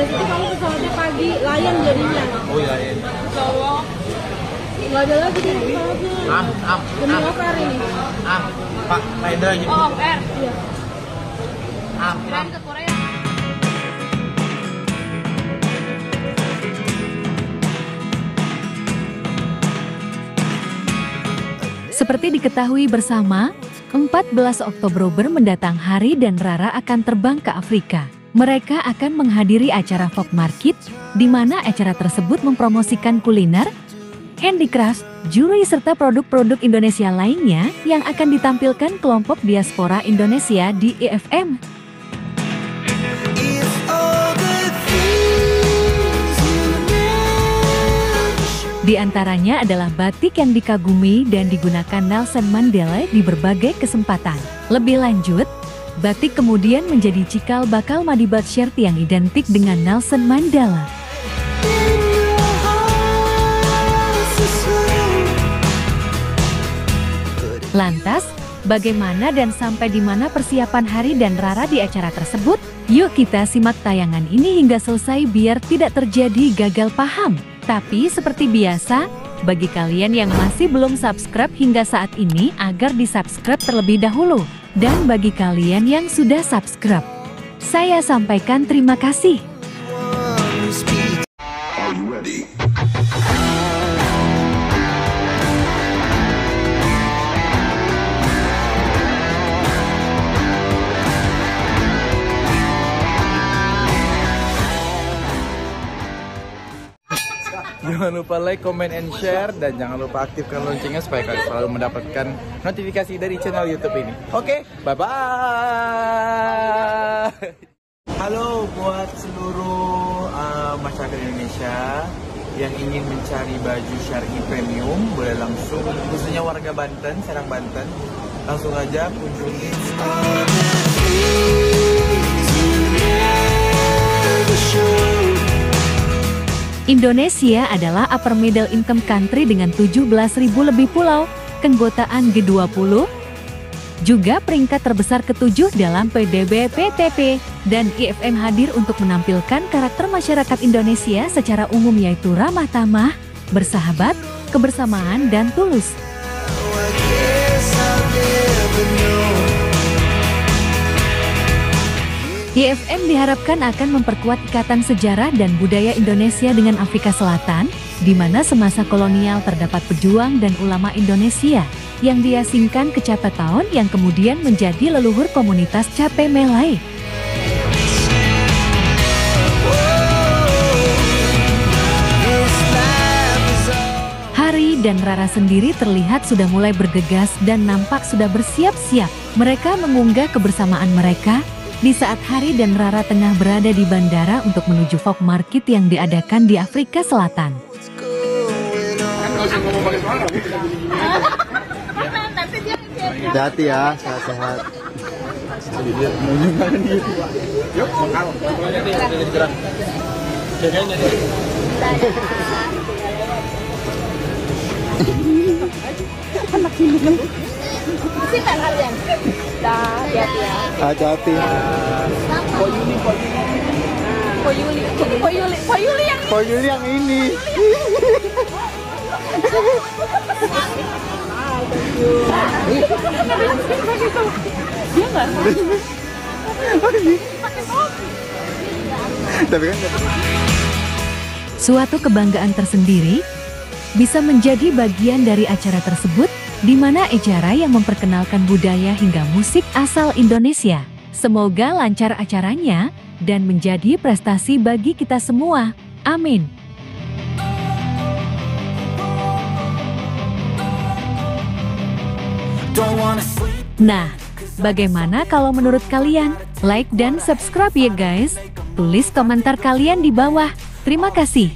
itu kamu pesawatnya pagi, Lion jadinya. Oh iya, iya. Cowok. Nggak ada lagi di pesawatnya. Demi off-air ini. Pak Hendra gitu. Oh, off-air. Iya. Kirain ke Korea. Seperti diketahui bersama, 14 Oktober mendatang Hari dan Rara akan terbang ke Afrika. Mereka akan menghadiri acara Folk Market, di mana acara tersebut mempromosikan kuliner, handicraft, juri serta produk-produk Indonesia lainnya yang akan ditampilkan kelompok diaspora Indonesia di IFM. Di antaranya adalah batik yang dikagumi dan digunakan Nelson Mandela di berbagai kesempatan. Lebih lanjut, batik kemudian menjadi cikal bakal madibat shirt yang identik dengan Nelson Mandela. Lantas, bagaimana dan sampai di mana persiapan Hari dan Rara di acara tersebut? Yuk kita simak tayangan ini hingga selesai biar tidak terjadi gagal paham. Tapi seperti biasa, bagi kalian yang masih belum subscribe hingga saat ini agar di-subscribe terlebih dahulu. Dan bagi kalian yang sudah subscribe, saya sampaikan terima kasih. Jangan lupa like, comment, and share, dan jangan lupa aktifkan loncengnya supaya kalian selalu mendapatkan notifikasi dari channel YouTube ini. Oke, bye-bye. Halo buat seluruh masyarakat Indonesia yang ingin mencari baju syar'i premium, boleh langsung, khususnya warga Banten, Serang Banten, langsung aja kunjungi Indonesia adalah upper middle income country dengan 17.000 lebih pulau, keanggotaan G20, juga peringkat terbesar ke-7 dalam PDB PTP, dan IFM hadir untuk menampilkan karakter masyarakat Indonesia secara umum yaitu ramah tamah, bersahabat, kebersamaan, dan tulus. IFM diharapkan akan memperkuat ikatan sejarah dan budaya Indonesia dengan Afrika Selatan, di mana semasa kolonial terdapat pejuang dan ulama Indonesia yang diasingkan ke Cape Town yang kemudian menjadi leluhur komunitas Cape Malay. Hari dan Rara sendiri terlihat sudah mulai bergegas dan nampak sudah bersiap-siap. Mereka mengunggah kebersamaan mereka di saat Hari dan Rara tengah berada di bandara untuk menuju Folk Market yang diadakan di Afrika Selatan. Hati-hati ya, sehat-sehat. Anak ini kan. Sita kalian. Dah, hati-hati ya. Hati-hati. Po Yuli yang ini. Dia nggak? Tapi kan Suatu kebanggaan tersendiri bisa menjadi bagian dari acara tersebut, di mana acara yang memperkenalkan budaya hingga musik asal Indonesia. Semoga lancar acaranya dan menjadi prestasi bagi kita semua. Amin. Nah, bagaimana kalau menurut kalian? Like dan subscribe ya guys. Tulis komentar kalian di bawah. Terima kasih.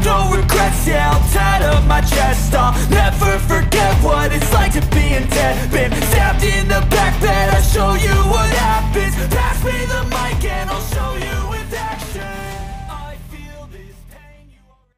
No regrets, yeah, I'll tell